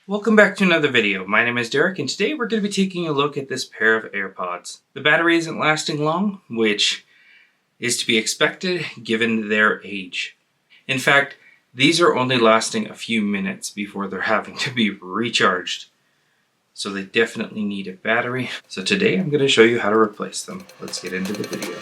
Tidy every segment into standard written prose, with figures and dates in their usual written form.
Welcome back to another video. My name is Derek and today we're going to be taking a look at this pair of AirPods. The battery isn't lasting long, which is to be expected given their age. In fact, these are only lasting a few minutes before they're having to be recharged. So they definitely need a battery. So today I'm going to show you how to replace them. Let's get into the video.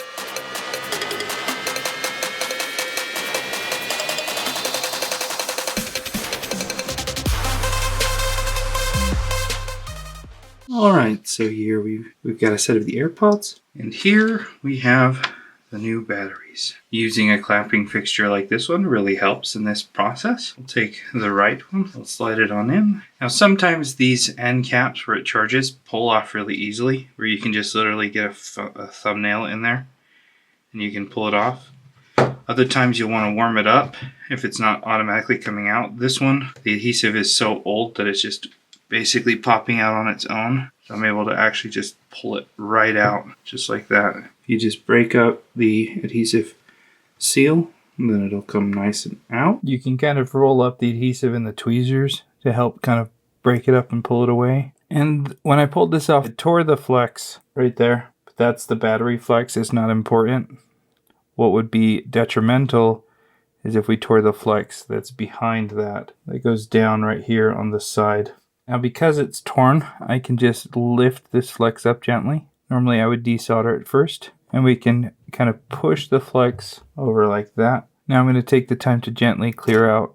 Alright, so here we've got a set of the AirPods, and here we have the new batteries. Using a clamping fixture like this one really helps in this process. We'll take the right one, we'll slide it on in. Now sometimes these end caps where it charges pull off really easily, where you can just literally get a thumbnail in there and you can pull it off. Other times you'll want to warm it up if it's not automatically coming out. This one, the adhesive is so old that it's just basically popping out on its own. So I'm able to actually just pull it right out, just like that. You just break up the adhesive seal, and then it'll come nice and out. You can kind of roll up the adhesive in the tweezers to help kind of break it up and pull it away. And when I pulled this off, it tore the flex right there. But that's the battery flex, it's not important. What would be detrimental is if we tore the flex that's behind that. That goes down right here on the side. Now because it's torn, I can just lift this flex up gently. Normally I would desolder it first, and we can kind of push the flex over like that. Now I'm going to take the time to gently clear out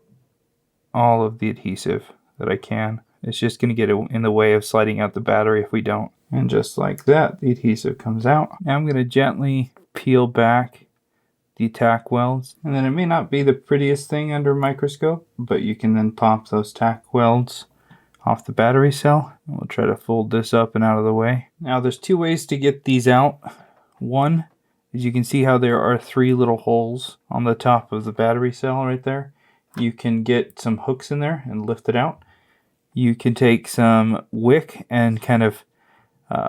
all of the adhesive that I can. It's just going to get in the way of sliding out the battery if we don't. And just like that, the adhesive comes out. Now I'm going to gently peel back the tack welds. And then it may not be the prettiest thing under a microscope, but you can then pop those tack welds off the battery cell. We'll try to fold this up and out of the way. Now there's two ways to get these out. One is you can see how there are three little holes on the top of the battery cell right there. You can get some hooks in there and lift it out. You can take some wick and kind of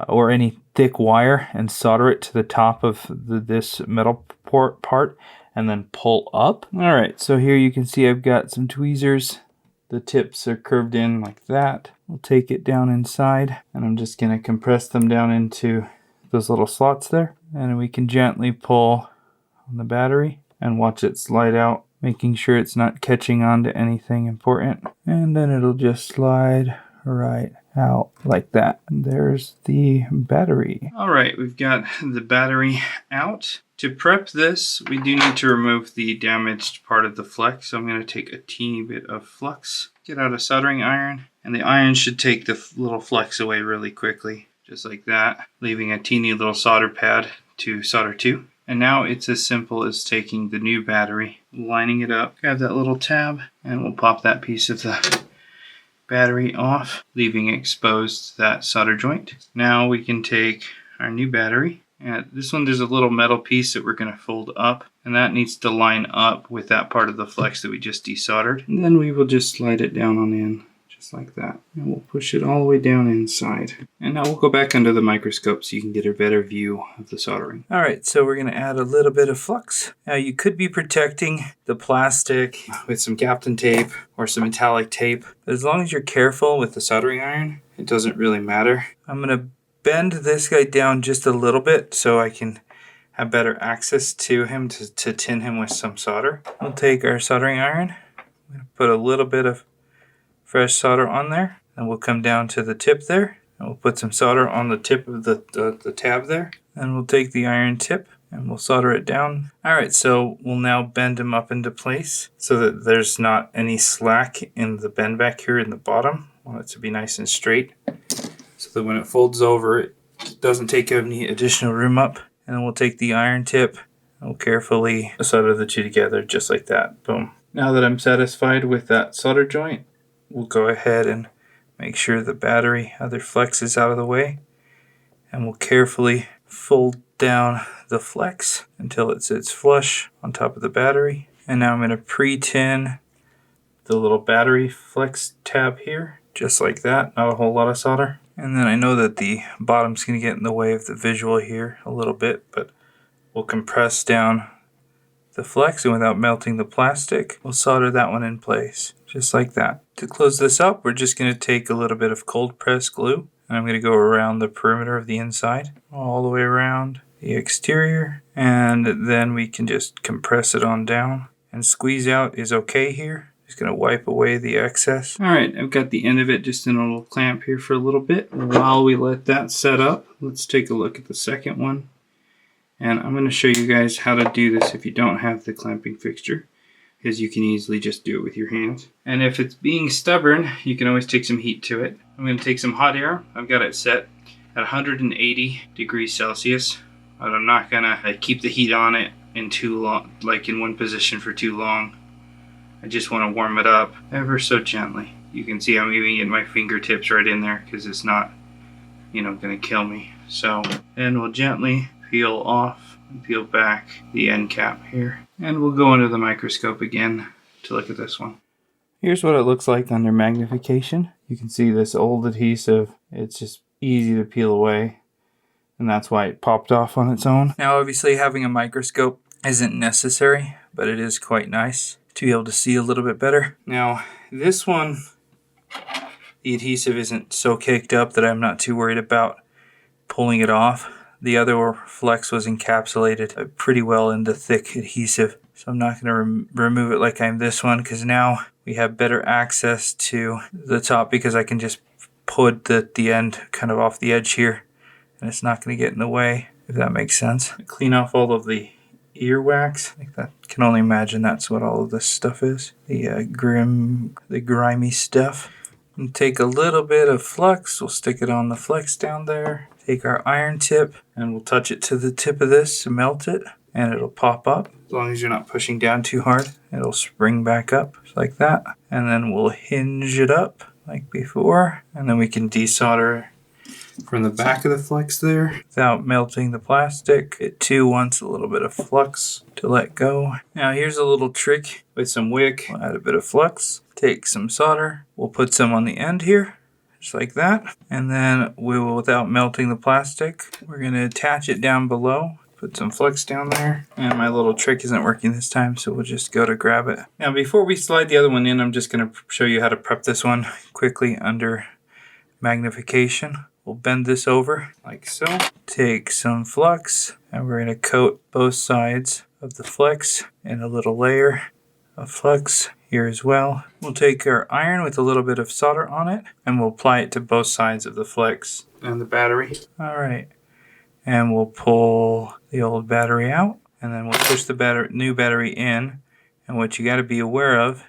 or any thick wire and solder it to the top of this metal part and then pull up. Alright, so here you can see I've got some tweezers. The tips are curved in like that. We'll take it down inside, and I'm just going to compress them down into those little slots there. And we can gently pull on the battery and watch it slide out, making sure it's not catching on to anything important. And then it'll just slide right out like that. And there's the battery. All right, we've got the battery out. To prep this, we do need to remove the damaged part of the flex. So I'm going to take a teeny bit of flux, get out a soldering iron, and the iron should take the little flex away really quickly, just like that, leaving a teeny little solder pad to solder to. And now it's as simple as taking the new battery, lining it up, grab that little tab, and we'll pop that piece of the battery off, leaving exposed that solder joint. Now we can take our new battery. And this one, there's a little metal piece that we're going to fold up, and that needs to line up with that part of the flex that we just desoldered. And then we will just slide it down on in, just like that. And we'll push it all the way down inside. And now we'll go back under the microscope so you can get a better view of the soldering. Alright, so we're going to add a little bit of flux. Now you could be protecting the plastic with some Kapton tape or some metallic tape. As long as you're careful with the soldering iron, it doesn't really matter. I'm going to bend this guy down just a little bit so I can have better access to him to tin him with some solder. We'll take our soldering iron, I'm going to put a little bit of fresh solder on there, and we'll come down to the tip there, and we'll put some solder on the tip of the tab there, and we'll take the iron tip and we'll solder it down. Alright, so we'll now bend him up into place so that there's not any slack in the bend back here in the bottom. I want it to be nice and straight, so that when it folds over, it doesn't take any additional room up. And then we'll take the iron tip and we'll carefully solder the two together just like that. Boom. Now that I'm satisfied with that solder joint, we'll go ahead and make sure the battery other flex is out of the way. And we'll carefully fold down the flex until it sits flush on top of the battery. And now I'm going to pre-tin the little battery flex tab here, just like that. Not a whole lot of solder. And then I know that the bottom's going to get in the way of the visual here a little bit, but we'll compress down the flex and without melting the plastic, we'll solder that one in place, just like that. To close this up, we're just going to take a little bit of cold press glue, and I'm going to go around the perimeter of the inside, all the way around the exterior, and then we can just compress it on down. And squeeze out is okay here. Just going to wipe away the excess. All right, I've got the end of it just in a little clamp here for a little bit. While we let that set up, let's take a look at the second one. And I'm going to show you guys how to do this if you don't have the clamping fixture, because you can easily just do it with your hands. And if it's being stubborn, you can always take some heat to it. I'm going to take some hot air. I've got it set at 180 degrees Celsius, but I'm not going to keep the heat on it in too long, like in one position for too long. I just want to warm it up ever so gently. You can see I'm even getting my fingertips right in there because it's not, going to kill me. So then we'll gently peel off and peel back the end cap here. And we'll go under the microscope again to look at this one. Here's what it looks like under magnification. You can see this old adhesive. It's just easy to peel away, and that's why it popped off on its own. Now obviously having a microscope isn't necessary, but it is quite nice to be able to see a little bit better. Now this one, the adhesive isn't so caked up that I'm not too worried about pulling it off. The other flex was encapsulated pretty well in the thick adhesive, so I'm not going to remove it like I'm this one, because now we have better access to the top because I can just put the end kind of off the edge here, and it's not going to get in the way, if that makes sense. Clean off all of the earwax. I think that can only imagine that's what all of this stuff is. The grimy stuff. And take a little bit of flux. We'll stick it on the flex down there. Take our iron tip and we'll touch it to the tip of this to melt it, and it'll pop up. As long as you're not pushing down too hard, it'll spring back up just like that. And then we'll hinge it up like before, and then we can desolder from the back of the flex there without melting the plastic. It too wants a little bit of flux to let go. Now here's a little trick with some wick. We'll add a bit of flux, take some solder, we'll put some on the end here, just like that. And then we will, without melting the plastic, we're going to attach it down below. Put some flux down there, and my little trick isn't working this time, so we'll just go to grab it. Now before we slide the other one in, I'm just going to show you how to prep this one quickly under magnification. We'll bend this over like so. Take some flux, and we're going to coat both sides of the flex in a little layer of flux here as well. We'll take our iron with a little bit of solder on it, and we'll apply it to both sides of the flex and the battery. All right. And we'll pull the old battery out, and then we'll push the new battery in. And what you got to be aware of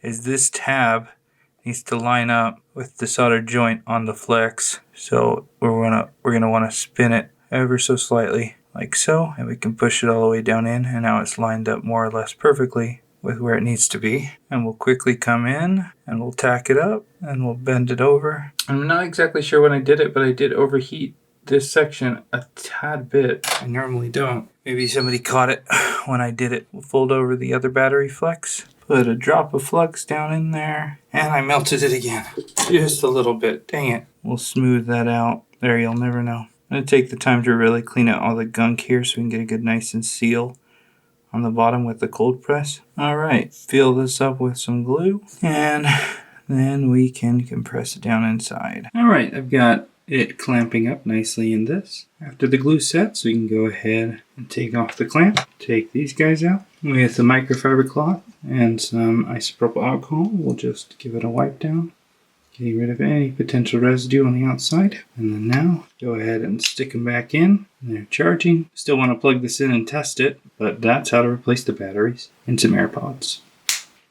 is this tab needs to line up with the solder joint on the flex. So we're gonna want to spin it ever so slightly, like so, and we can push it all the way down in, and now it's lined up more or less perfectly with where it needs to be. And we'll quickly come in and we'll tack it up and we'll bend it over. I'm not exactly sure when I did it, but I did overheat this section a tad bit. I normally don't. Maybe somebody caught it when I did it. We'll fold over the other battery flex, put a drop of flux down in there, and I melted it again. Just a little bit. Dang it. We'll smooth that out. There, you'll never know. I'm going to take the time to really clean out all the gunk here so we can get a good nice and seal on the bottom with the cold press. Alright, fill this up with some glue, and then we can compress it down inside. Alright, I've got it clamping up nicely in this. After the glue sets, we can go ahead and take off the clamp. Take these guys out with a microfiber cloth and some isopropyl alcohol. We'll just give it a wipe down, getting rid of any potential residue on the outside. And then now, go ahead and stick them back in. They're charging. Still want to plug this in and test it, but that's how to replace the batteries in some AirPods.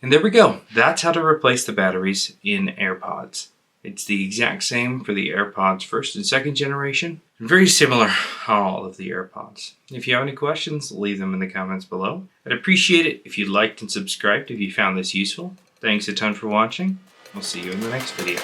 And there we go. That's how to replace the batteries in AirPods. It's the exact same for the AirPods first and second generation. Very similar on all of the AirPods. If you have any questions, leave them in the comments below. I'd appreciate it if you liked and subscribed if you found this useful. Thanks a ton for watching. We'll see you in the next video.